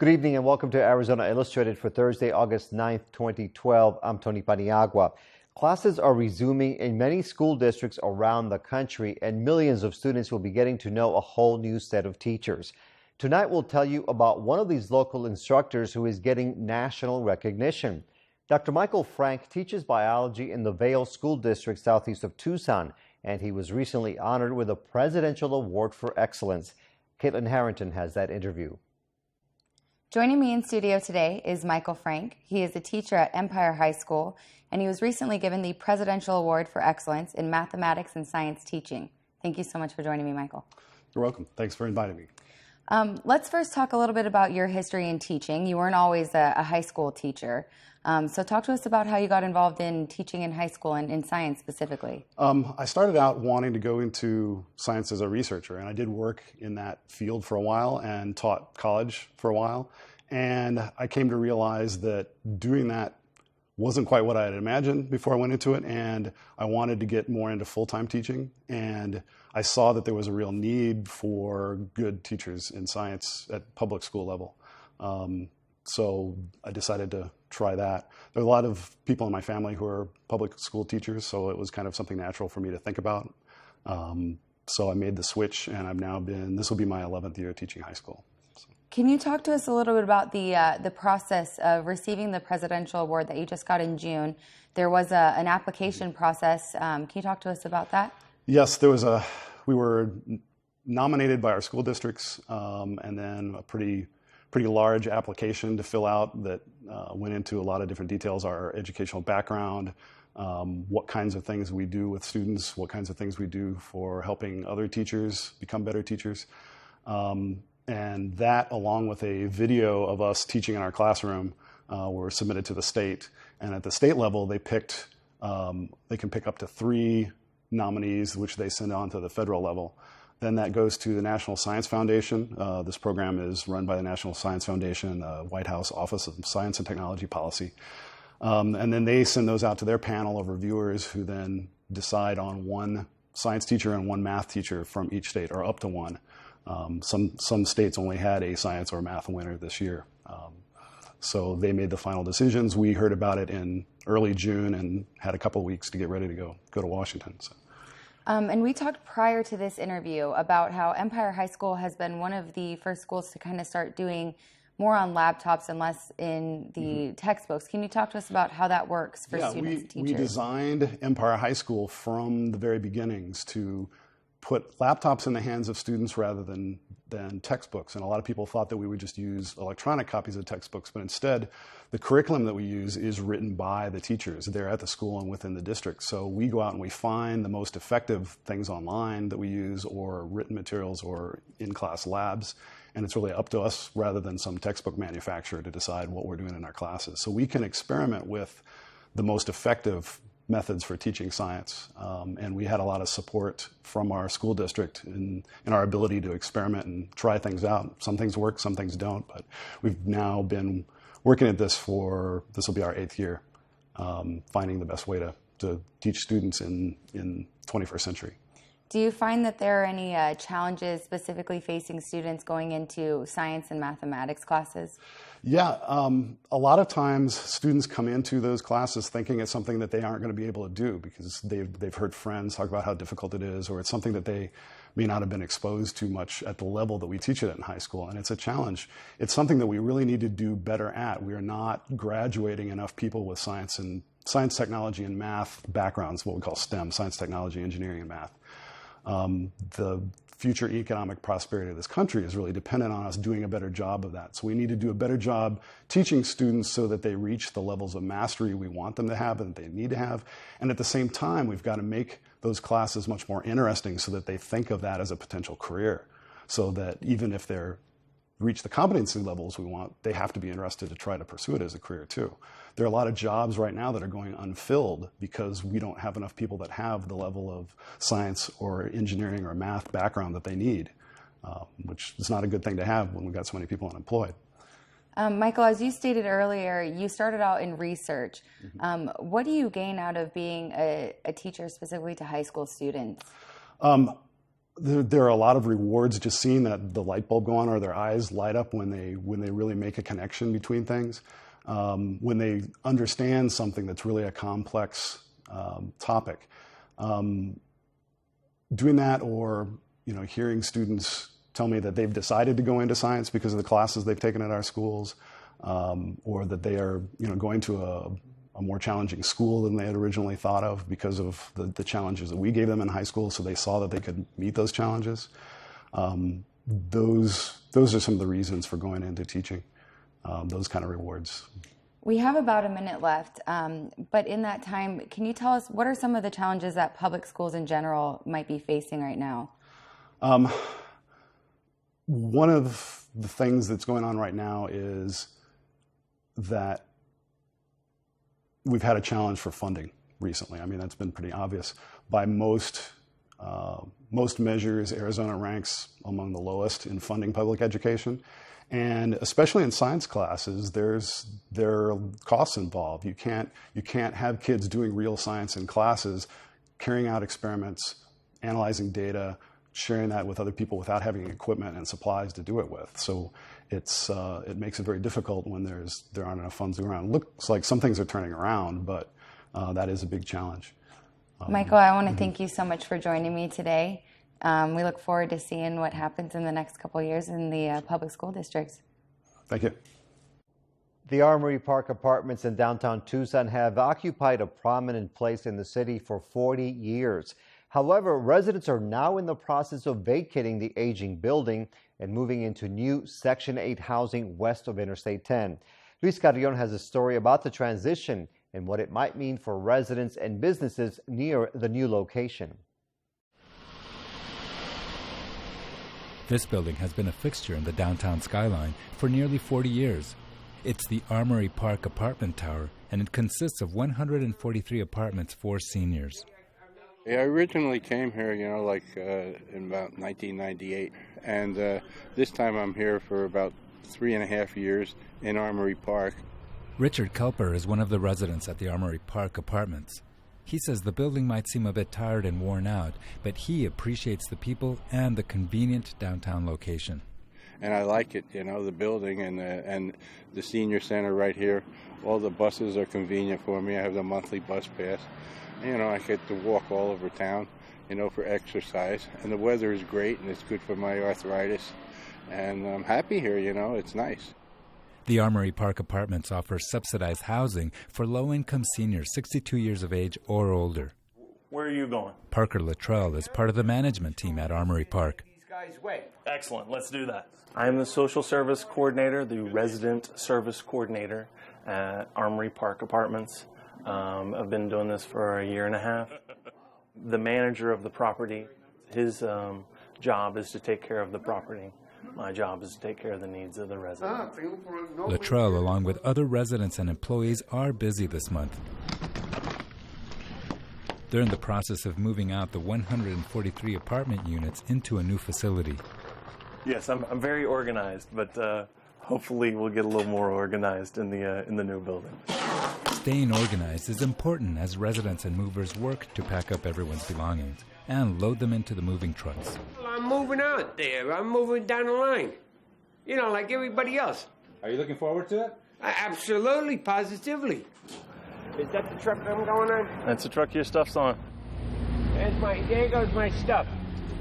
Good evening and welcome to Arizona Illustrated for Thursday, August 9th, 2012. I'm Tony Paniagua. Classes are resuming in many school districts around the country, and millions of students will be getting to know a whole new set of teachers. Tonight, we'll tell you about one of these local instructors who is getting national recognition. Dr. Michael Frank teaches biology in the Vail School District southeast of Tucson, and he was recently honored with a Presidential Award for Excellence. Caitlin Harrington has that interview. Joining me in studio today is Michael Frank. He is a teacher at Empire High School, and he was recently given the Presidential Award for Excellence in Mathematics and Science Teaching. Thank you so much for joining me, Michael. You're welcome. Thanks for inviting me. Let's first talk a little bit about your history in teaching. You weren't always a high school teacher. So talk to us about how you got involved in teaching in high school and in science specifically. I started out wanting to go into science as a researcher, and I did work in that field for a while and taught college for a while. And I came to realize that doing that wasn't quite what I had imagined before I went into it, and I wanted to get more into full-time teaching. And I saw that there was a real need for good teachers in science at public school level. So I decided to try that. There are a lot of people in my family who are public school teachers, so it was kind of something natural for me to think about. So I made the switch, and I've now this will be my 11th year teaching high school. So. Can you talk to us a little bit about the process of receiving the Presidential Award that you just got in June? There was an application process. Can you talk to us about that? Yes, we were nominated by our school districts, and then a pretty large application to fill out that went into a lot of different details, our educational background, what kinds of things we do with students, what kinds of things we do for helping other teachers become better teachers. And that, along with a video of us teaching in our classroom, were submitted to the state. And at the state level, they can pick up to 3 nominees, which they send on to the federal level. Then that goes to the National Science Foundation. This program is run by the National Science Foundation, the White House Office of Science and Technology Policy. And then they send those out to their panel of reviewers who then decide on 1 science teacher and 1 math teacher from each state, or up to 1. Some states only had a science or math winner this year. So they made the final decisions. We heard about it in early June and had a couple of weeks to get ready to go to Washington. So. And we talked prior to this interview about how Empire High School has been one of the first schools to kind of start doing more on laptops and less in the textbooks. Can you talk to us about how that works for students and teachers? We designed Empire High School from the very beginnings to put laptops in the hands of students rather than textbooks. And a lot of people thought that we would just use electronic copies of textbooks, but instead the curriculum that we use is written by the teachers. They're at the school and within the district. So we go out and we find the most effective things online that we use, or written materials, or in-class labs. And it's really up to us rather than some textbook manufacturer to decide what we're doing in our classes. So we can experiment with the most effective methods for teaching science. And we had a lot of support from our school district in our ability to experiment and try things out. Some things work, some things don't, but we've now been working at this will be our 8th year, finding the best way to teach students in 21st century. Do you find that there are any challenges specifically facing students going into science and mathematics classes? Yeah, a lot of times students come into those classes thinking it's something that they aren't going to be able to do because they've heard friends talk about how difficult it is, or it's something that they may not have been exposed to much at the level that we teach it in high school, and it's a challenge. It's something that we really need to do better at. We are not graduating enough people with science, technology, and math backgrounds, what we call STEM, science, technology, engineering, and math. The future economic prosperity of this country is really dependent on us doing a better job of that. So we need to do a better job teaching students so that they reach the levels of mastery we want them to have and that they need to have. And at the same time, we've got to make those classes much more interesting so that they think of that as a potential career. So that even if they're reach the competency levels we want, they have to be interested to try to pursue it as a career too. There are a lot of jobs right now that are going unfilled because we don't have enough people that have the level of science or engineering or math background that they need, which is not a good thing to have when we've got so many people unemployed. Michael, as you stated earlier, you started out in research. What do you gain out of being a teacher specifically to high school students? there are a lot of rewards just seeing that the light bulb go on or their eyes light up when they really make a connection between things. When they understand something that's really a complex topic. Doing that, or hearing students tell me that they've decided to go into science because of the classes they've taken at our schools, or that they are going to a more challenging school than they had originally thought of because of the challenges that we gave them in high school, so they saw that they could meet those challenges. Those are some of the reasons for going into teaching, those kind of rewards. We have about a minute left, but in that time, can you tell us what are some of the challenges that public schools in general might be facing right now? One of the things that's going on right now is that we've had a challenge for funding recently. I mean, that's been pretty obvious. By most measures, Arizona ranks among the lowest in funding public education. And especially in science classes, there are costs involved. You can't have kids doing real science in classes, carrying out experiments, analyzing data, sharing that with other people without having equipment and supplies to do it with. So it makes it very difficult when there aren't enough funds around. Looks like some things are turning around, but that is a big challenge. Michael, I want to thank you so much for joining me today. We look forward to seeing what happens in the next couple of years in the public school districts. Thank you. The Armory Park Apartments in downtown Tucson have occupied a prominent place in the city for 40 years. However, residents are now in the process of vacating the aging building and moving into new Section 8 housing west of Interstate 10. Luis Carrion has a story about the transition and what it might mean for residents and businesses near the new location. This building has been a fixture in the downtown skyline for nearly 40 years. It's the Armory Park Apartment Tower, and it consists of 143 apartments for seniors. Yeah, I originally came here, in about 1998, and this time I'm here for about 3.5 years in Armory Park. Richard Kelper is one of the residents at the Armory Park Apartments. He says the building might seem a bit tired and worn out, but he appreciates the people and the convenient downtown location. And I like it, the building and the senior center right here. All the buses are convenient for me. I have the monthly bus pass. I get to walk all over town, for exercise. And the weather is great, and it's good for my arthritis. And I'm happy here, it's nice. The Armory Park Apartments offers subsidized housing for low-income seniors 62 years of age or older. Where are you going? Parker Luttrell is part of the management team at Armory Park. Excellent, let's do that. I am the social service coordinator, the resident service coordinator at Armory Park Apartments. I've been doing this for 1.5 years. The manager of the property, his job is to take care of the property. My job is to take care of the needs of the residents. Luttrell, along with other residents and employees, are busy this month. They're in the process of moving out the 143 apartment units into a new facility. Yes, I'm very organized, but hopefully we'll get a little more organized in the new building. Staying organized is important as residents and movers work to pack up everyone's belongings and load them into the moving trucks. I'm moving out there. I'm moving down the line. Like everybody else. Are you looking forward to it? Absolutely, positively. Is that the truck I'm going on? That's the truck your stuff's on. There goes my stuff.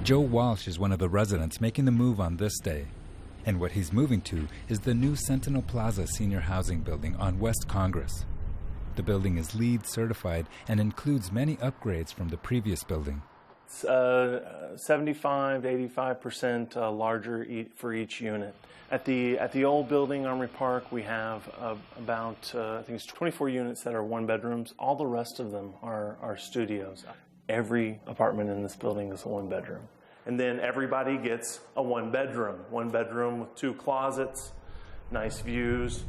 Joe Walsh is one of the residents making the move on this day. And what he's moving to is the new Sentinel Plaza senior housing building on West Congress. The building is LEED certified and includes many upgrades from the previous building. It's 75 to 85% larger for each unit. At the old building, Armory Park, we have about I think it's 24 units that are one bedrooms. All the rest of them are studios. Every apartment in this building is a one bedroom. And then everybody gets a one bedroom with 2 closets, nice views.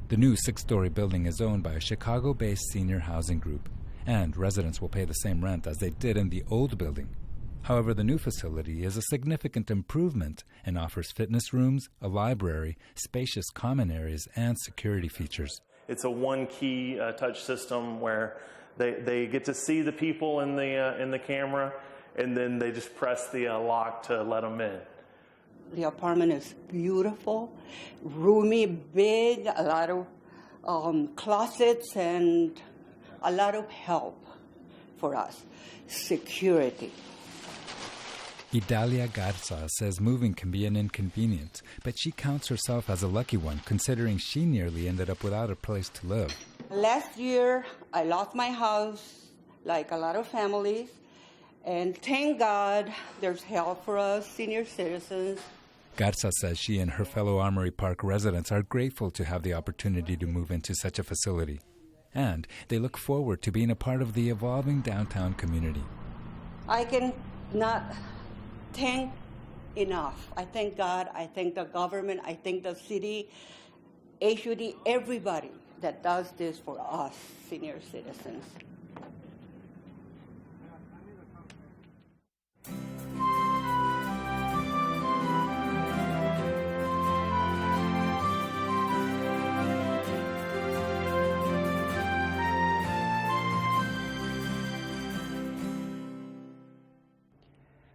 The new 6-story building is owned by a Chicago-based senior housing group, and residents will pay the same rent as they did in the old building. However, the new facility is a significant improvement and offers fitness rooms, a library, spacious common areas, and security features. It's a one-key touch system where they get to see the people in the camera, and then they just press the lock to let them in. The apartment is beautiful, roomy, big, a lot of closets, and a lot of help for us. Security. Idalia Garza says moving can be an inconvenience, but she counts herself as a lucky one, considering she nearly ended up without a place to live. Last year, I lost my house, like a lot of families, and thank God there's help for us senior citizens. Garza says she and her fellow Armory Park residents are grateful to have the opportunity to move into such a facility, and they look forward to being a part of the evolving downtown community. I can not thank enough. I thank God, I thank the government, I thank the city, HUD, everybody that does this for us senior citizens.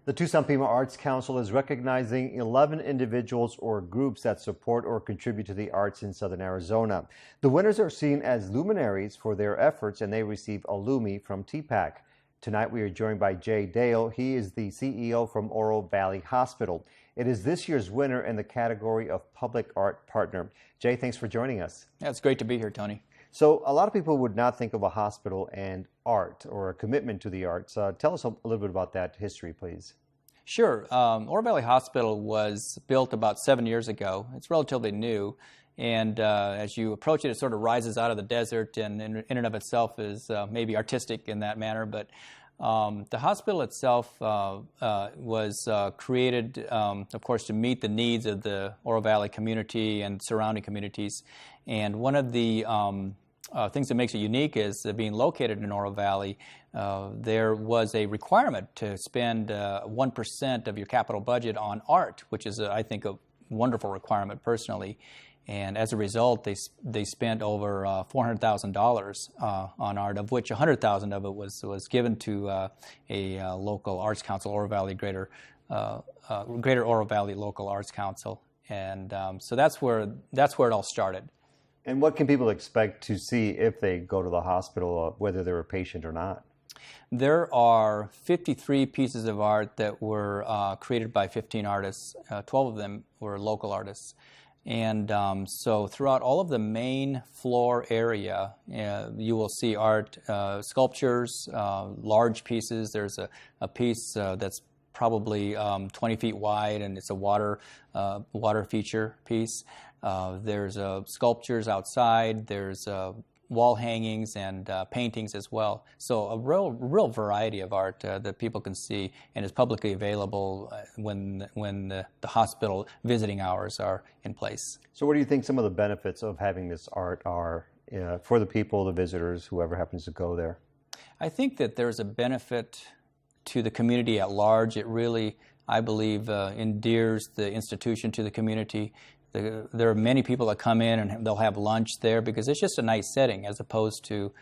The Tucson Pima Arts Council is recognizing 11 individuals or groups that support or contribute to the arts in Southern Arizona. The winners are seen as luminaries for their efforts, and they receive a Lumie from TPAC. Tonight we are joined by Jay Dale. He is the CEO from Oro Valley Hospital. It is this year's winner in the category of Public Art Partner. Jay, thanks for joining us. Yeah, it's great to be here, Tony. So a lot of people would not think of a hospital and art or a commitment to the arts. Tell us a little bit about that history, please. Sure. Oro Valley Hospital was built about 7 years ago. It's relatively new. And as you approach it, it sort of rises out of the desert and in and of itself is maybe artistic in that manner. But the hospital itself was created, of course, to meet the needs of the Oro Valley community and surrounding communities. And one of the things that makes it unique is being located in Oro Valley. There was a requirement to spend 1% of your capital budget on art, which is, I think, a wonderful requirement personally. And as a result, they spent over $400,000 on art, of which $100,000 of it was given to a local arts council, Oro Valley Greater Oro Valley Local Arts Council, and so that's where it all started. And what can people expect to see if they go to the hospital, whether they're a patient or not? There are 53 pieces of art that were created by 15 artists. 12 of them were local artists. And so throughout all of the main floor area, you will see art, sculptures, large pieces. There's a piece that's probably 20 feet wide, and it's a water feature piece. There's sculptures outside. There's wall hangings and paintings as well. So a real variety of art that people can see and is publicly available when the hospital visiting hours are in place. So what do you think some of the benefits of having this art are for the people, the visitors, whoever happens to go there? I think that there's a benefit to the community at large. It really, I believe, endears the institution to the community. There are many people that come in and they'll have lunch there because it's just a nice setting as opposed to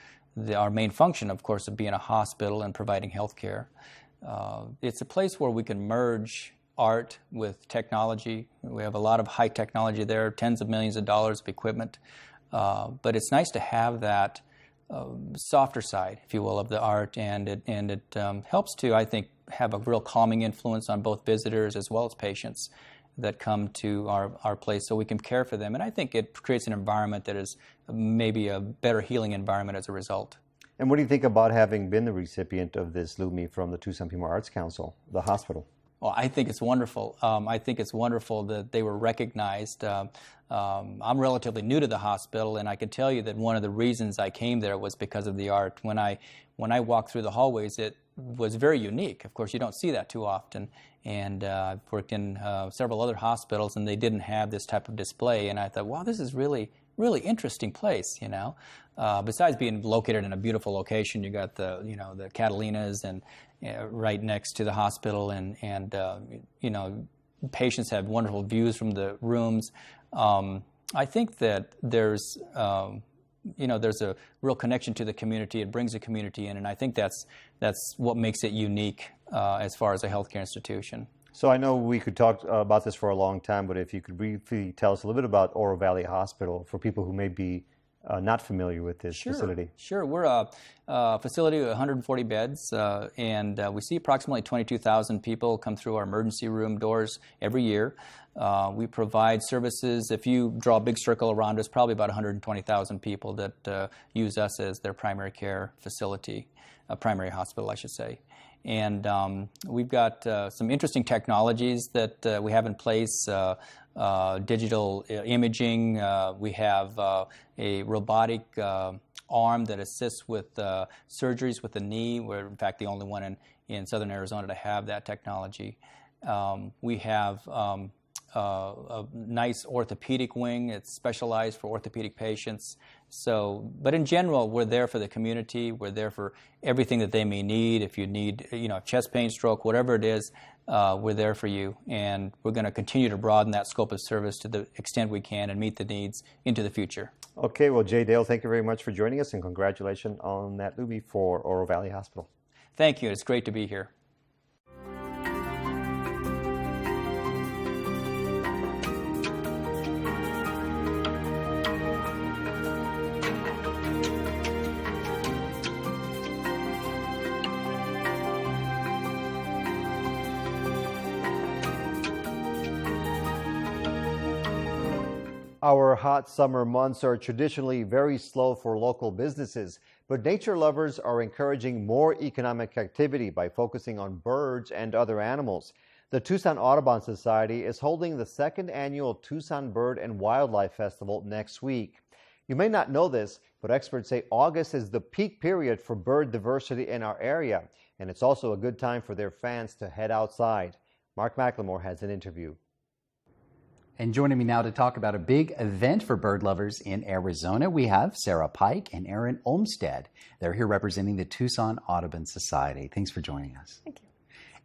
our main function, of course, of being a hospital and providing health care. It's a place where we can merge art with technology. We have a lot of high technology there, tens of millions of dollars of equipment. But it's nice to have that softer side, if you will, of the art, and it helps to, I think, have a real calming influence on both visitors as well as patients that come to our place so we can care for them. And I think it creates an environment that is maybe a better healing environment as a result. And what do you think about having been the recipient of this Lumie from the Tucson Pima Arts Council, the hospital? Well, I think it's wonderful. I think it's wonderful that they were recognized. I'm relatively new to the hospital, and I can tell you that one of the reasons I came there was because of the art. When I walked through the hallways, it was very unique. Of course, you don't see that too often. And I've worked in several other hospitals, and they didn't have this type of display. And I thought, wow, this is really interesting place, you know. Besides being located in a beautiful location, you got the Catalinas and right next to the hospital, and patients have wonderful views from the rooms. I think that there's there's a real connection to the community. It brings the community in, and I think that's what makes it unique as far as a healthcare institution. So I know we could talk about this for a long time, but if you could briefly tell us a little bit about Oro Valley Hospital for people who may be not familiar with this facility. Sure. We're a facility with 140 beds, and we see approximately 22,000 people come through our emergency room doors every year. We provide services. If you draw a big circle around us, probably about 120,000 people that use us as their primary care facility, a primary hospital, I should say. And we've got some interesting technologies that we have in place. Digital imaging. We have a robotic arm that assists with surgeries with the knee. We're, in fact, the only one in southern Arizona to have that technology. We have a nice orthopedic wing. It's specialized for orthopedic patients. So, but in general, we're there for the community. We're there for everything that they may need. If you need, chest pain, stroke, whatever it is, we're there for you. And we're going to continue to broaden that scope of service to the extent we can and meet the needs into the future. Okay, well, Jay Dale, thank you very much for joining us, and congratulations on that Lumie for Oro Valley Hospital. Thank you. It's great to be here. Our hot summer months are traditionally very slow for local businesses, but nature lovers are encouraging more economic activity by focusing on birds and other animals. The Tucson Audubon Society is holding the second annual Tucson Bird and Wildlife Festival next week. You may not know this, but experts say August is the peak period for bird diversity in our area, and it's also a good time for their fans to head outside. Mark McLemore has an interview. And joining me now to talk about a big event for bird lovers in Arizona, we have Sarah Pike and Aaron Olmstead. They're here representing the Tucson Audubon Society. Thanks for joining us. Thank you.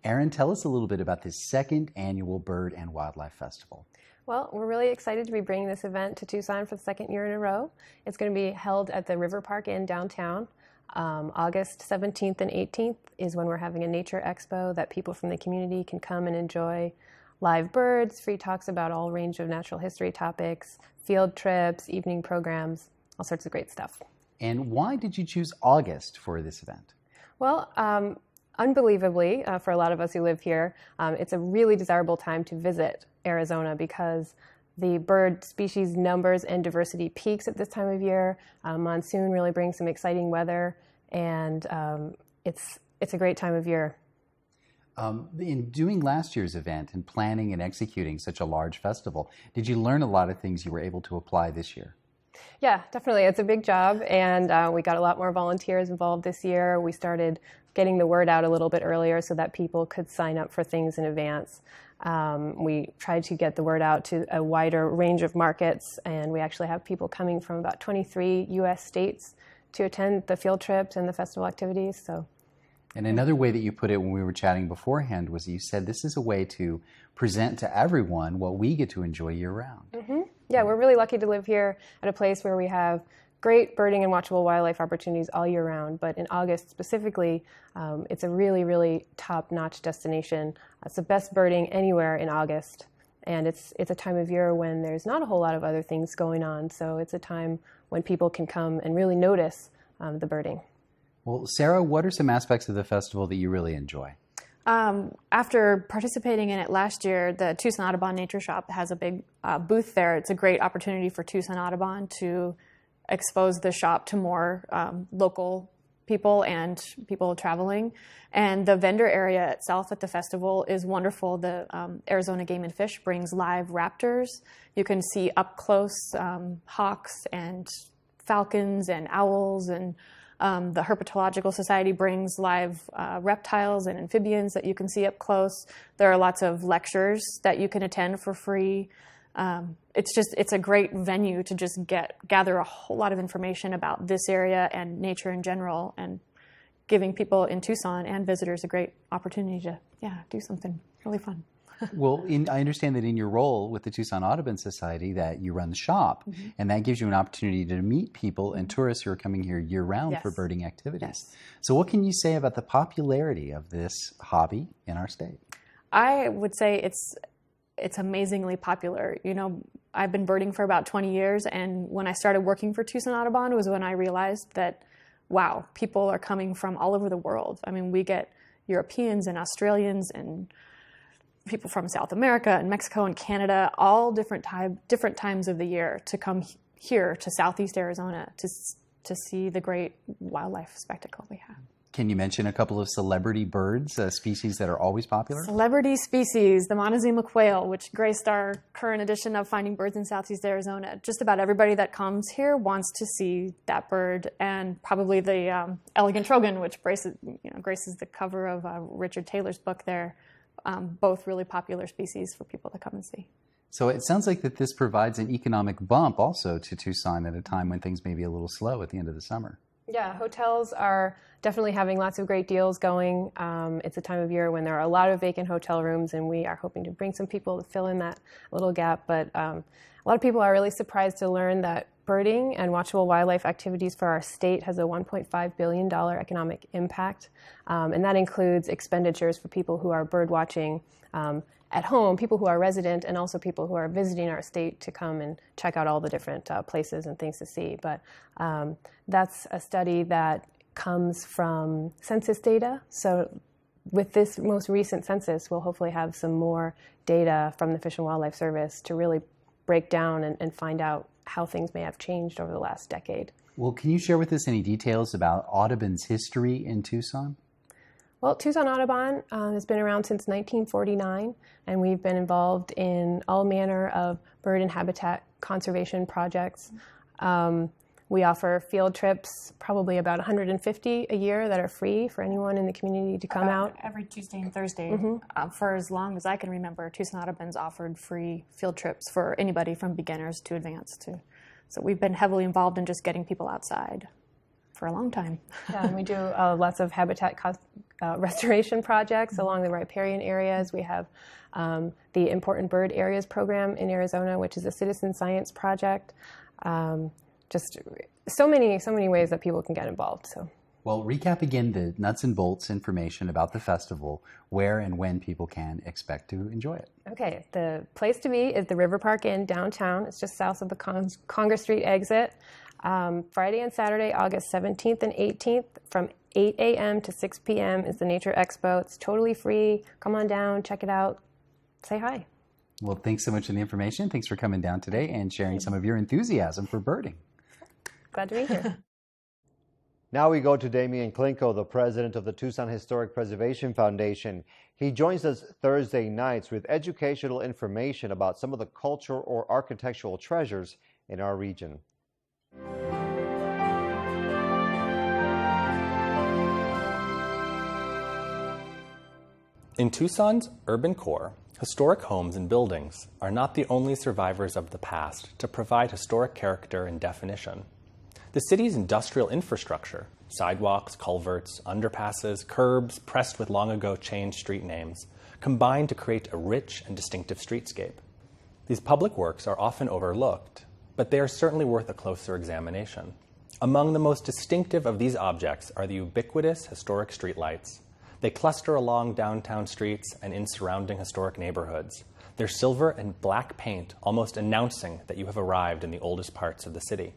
Aaron, tell us a little bit about this second annual Bird and Wildlife Festival. Well, we're really excited to be bringing this event to Tucson for the second year in a row. It's going to be held at the River Park Inn downtown. August 17th and 18th is when we're having a nature expo that people from the community can come and enjoy. Live birds, free talks about all range of natural history topics, field trips, evening programs, all sorts of great stuff. And why did you choose August for this event? Well, unbelievably, for a lot of us who live here, it's a really desirable time to visit Arizona because the bird species numbers and diversity peaks at this time of year. Monsoon really brings some exciting weather, and it's a great time of year. In doing last year's event and planning and executing such a large festival, did you learn a lot of things you were able to apply this year? Yeah, definitely. It's a big job, and we got a lot more volunteers involved this year. We started getting the word out a little bit earlier so that people could sign up for things in advance. We tried to get the word out to a wider range of markets, and we actually have people coming from about 23 U.S. states to attend the field trips and the festival activities. And another way that you put it when we were chatting beforehand was you said this is a way to present to everyone what we get to enjoy year-round. Mm-hmm. Yeah, we're really lucky to live here at a place where we have great birding and watchable wildlife opportunities all year round. But in August specifically, it's a really, really top-notch destination. It's the best birding anywhere in August. And it's a time of year when there's not a whole lot of other things going on. So it's a time when people can come and really notice the birding. Well, Sarah, what are some aspects of the festival that you really enjoy? After participating in it last year, the Tucson Audubon Nature Shop has a big booth there. It's a great opportunity for Tucson Audubon to expose the shop to more local people and people traveling. And the vendor area itself at the festival is wonderful. The Arizona Game and Fish brings live raptors. You can see up close hawks and falcons and owls, and the Herpetological Society brings live reptiles and amphibians that you can see up close. There are lots of lectures that you can attend for free. It's a great venue to just gather a whole lot of information about this area and nature in general, and giving people in Tucson and visitors a great opportunity to do something really fun. Well, I understand that in your role with the Tucson Audubon Society that you run the shop, and that gives you an opportunity to meet people and tourists who are coming here year-round for birding activities. Yes. So what can you say about the popularity of this hobby in our state? I would say it's amazingly popular. You know, I've been birding for about 20 years, and when I started working for Tucson Audubon was when I realized that, wow, people are coming from all over the world. I mean, we get Europeans and Australians and people from South America and Mexico and Canada, all different times of the year to come here to Southeast Arizona to see the great wildlife spectacle we have. Can you mention a couple of celebrity birds, species that are always popular? Celebrity species, the Montezuma quail, which graced our current edition of Finding Birds in Southeast Arizona. Just about everybody that comes here wants to see that bird, and probably the elegant trogon, which graces the cover of Richard Taylor's book there. Both really popular species for people to come and see. So it sounds like that this provides an economic bump also to Tucson at a time when things may be a little slow at the end of the summer. Yeah, hotels are definitely having lots of great deals going. It's a time of year when there are a lot of vacant hotel rooms, and we are hoping to bring some people to fill in that little gap. But a lot of people are really surprised to learn that birding and watchable wildlife activities for our state has a $1.5 billion economic impact. And that includes expenditures for people who are bird watching at home, people who are resident, and also people who are visiting our state to come and check out all the different places and things to see. But that's a study that comes from census data. So with this most recent census, we'll hopefully have some more data from the Fish and Wildlife Service to really break down and find out how things may have changed over the last decade. Well, can you share with us any details about Audubon's history in Tucson? Well, Tucson Audubon has been around since 1949, and we've been involved in all manner of bird and habitat conservation projects. We offer field trips, probably about 150 a year, that are free for anyone in the community to come out. Every Tuesday and Thursday. For as long as I can remember, Tucson Audubon's offered free field trips for anybody from beginners to advanced. So we've been heavily involved in just getting people outside for a long time. Yeah, and we do lots of habitat restoration projects along the riparian areas. We have the Important Bird Areas program in Arizona, which is a citizen science project. Just so many ways that people can get involved. So, well, recap again the nuts and bolts information about the festival, where and when people can expect to enjoy it. Okay, the place to be is the River Park Inn downtown. It's just south of the Congress Street exit. Friday and Saturday, August 17th and 18th, from 8 a.m. to 6 p.m. is the Nature Expo. It's totally free. Come on down, check it out, say hi. Well, thanks so much for the information. Thanks for coming down today and sharing some of your enthusiasm for birding. Glad to be here. Now we go to Damian Klinko, the president of the Tucson Historic Preservation Foundation. He joins us Thursday nights with educational information about some of the cultural or architectural treasures in our region. In Tucson's urban core, historic homes and buildings are not the only survivors of the past to provide historic character and definition. The city's industrial infrastructure, sidewalks, culverts, underpasses, curbs pressed with long-ago changed street names, combine to create a rich and distinctive streetscape. These public works are often overlooked, but they are certainly worth a closer examination. Among the most distinctive of these objects are the ubiquitous historic streetlights. They cluster along downtown streets and in surrounding historic neighborhoods, their silver and black paint almost announcing that you have arrived in the oldest parts of the city.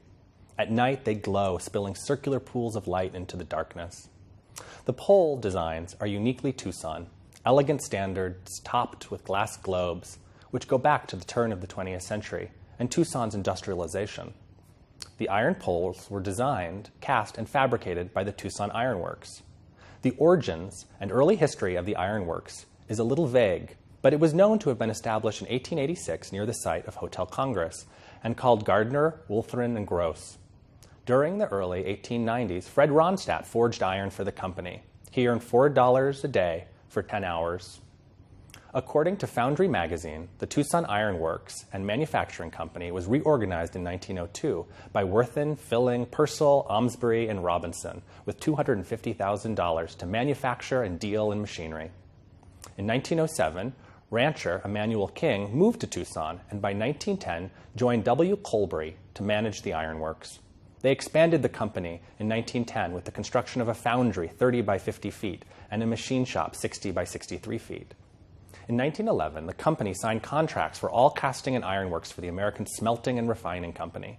At night, they glow, spilling circular pools of light into the darkness. The pole designs are uniquely Tucson, elegant standards topped with glass globes, which go back to the turn of the 20th century and Tucson's industrialization. The iron poles were designed, cast, and fabricated by the Tucson Iron Works. The origins and early history of the ironworks is a little vague, but it was known to have been established in 1886 near the site of Hotel Congress and called Gardner, Wolfram, and Gross. During the early 1890s, Fred Ronstadt forged iron for the company. He earned $4 a day for 10 hours. According to Foundry magazine, the Tucson Iron Works and Manufacturing Company was reorganized in 1902 by Worthen, Filling, Purcell, Amsbury, and Robinson with $250,000 to manufacture and deal in machinery. In 1907, Rancher Emmanuel King moved to Tucson and by 1910 joined W. Colbury to manage the ironworks. They expanded the company in 1910 with the construction of a foundry 30 by 50 feet and a machine shop 60 by 63 feet. In 1911, the company signed contracts for all casting and ironworks for the American Smelting and Refining Company.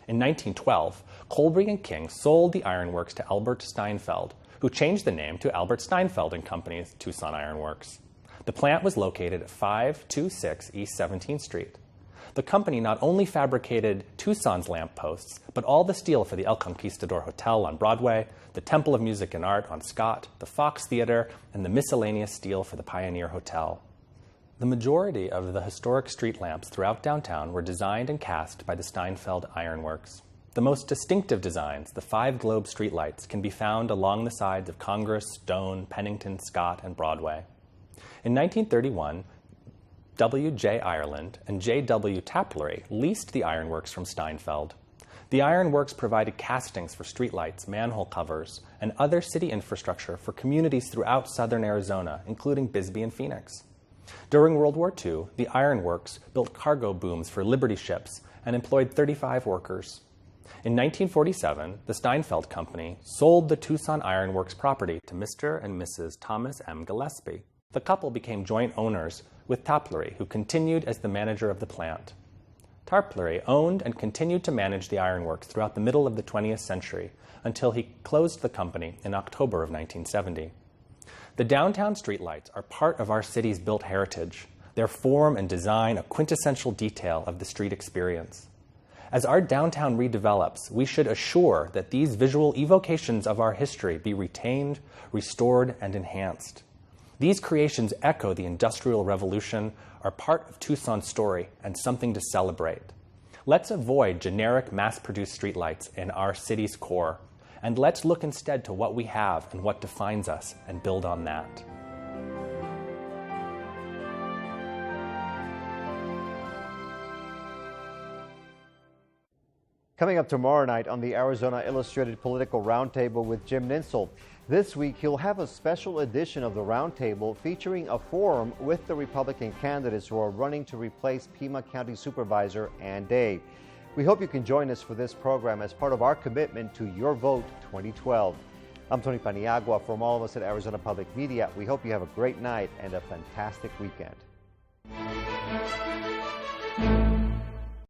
In 1912, Colbury and King sold the ironworks to Albert Steinfeld, who changed the name to Albert Steinfeld and Company's Tucson Ironworks. The plant was located at 526 East 17th Street. The company not only fabricated Tucson's lampposts, but all the steel for the El Conquistador Hotel on Broadway, the Temple of Music and Art on Scott, the Fox Theater, and the miscellaneous steel for the Pioneer Hotel. The majority of the historic street lamps throughout downtown were designed and cast by the Steinfeld Ironworks. The most distinctive designs, the 5 globe streetlights, can be found along the sides of Congress, Stone, Pennington, Scott, and Broadway. In 1931, W.J. Ireland and J.W. Taplery leased the ironworks from Steinfeld. The ironworks provided castings for streetlights, manhole covers, and other city infrastructure for communities throughout southern Arizona, including Bisbee and Phoenix. During World War II, the ironworks built cargo booms for Liberty ships and employed 35 workers. In 1947, the Steinfeld Company sold the Tucson Ironworks property to Mr. and Mrs. Thomas M. Gillespie. The couple became joint owners with Taplery, who continued as the manager of the plant. Taplery owned and continued to manage the ironworks throughout the middle of the 20th century until he closed the company in October of 1970. The downtown streetlights are part of our city's built heritage, their form and design a quintessential detail of the street experience. As our downtown redevelops, we should assure that these visual evocations of our history be retained, restored, and enhanced. These creations echo the Industrial Revolution, are part of Tucson's story, and something to celebrate. Let's avoid generic mass-produced streetlights in our city's core, and let's look instead to what we have and what defines us and build on that. Coming up tomorrow night on the Arizona Illustrated Political Roundtable with Jim Ninsel. This week, he'll have a special edition of the Roundtable featuring a forum with the Republican candidates who are running to replace Pima County Supervisor Ann Day. We hope you can join us for this program as part of our commitment to Your Vote 2012. I'm Tony Paniagua. From all of us at Arizona Public Media, we hope you have a great night and a fantastic weekend.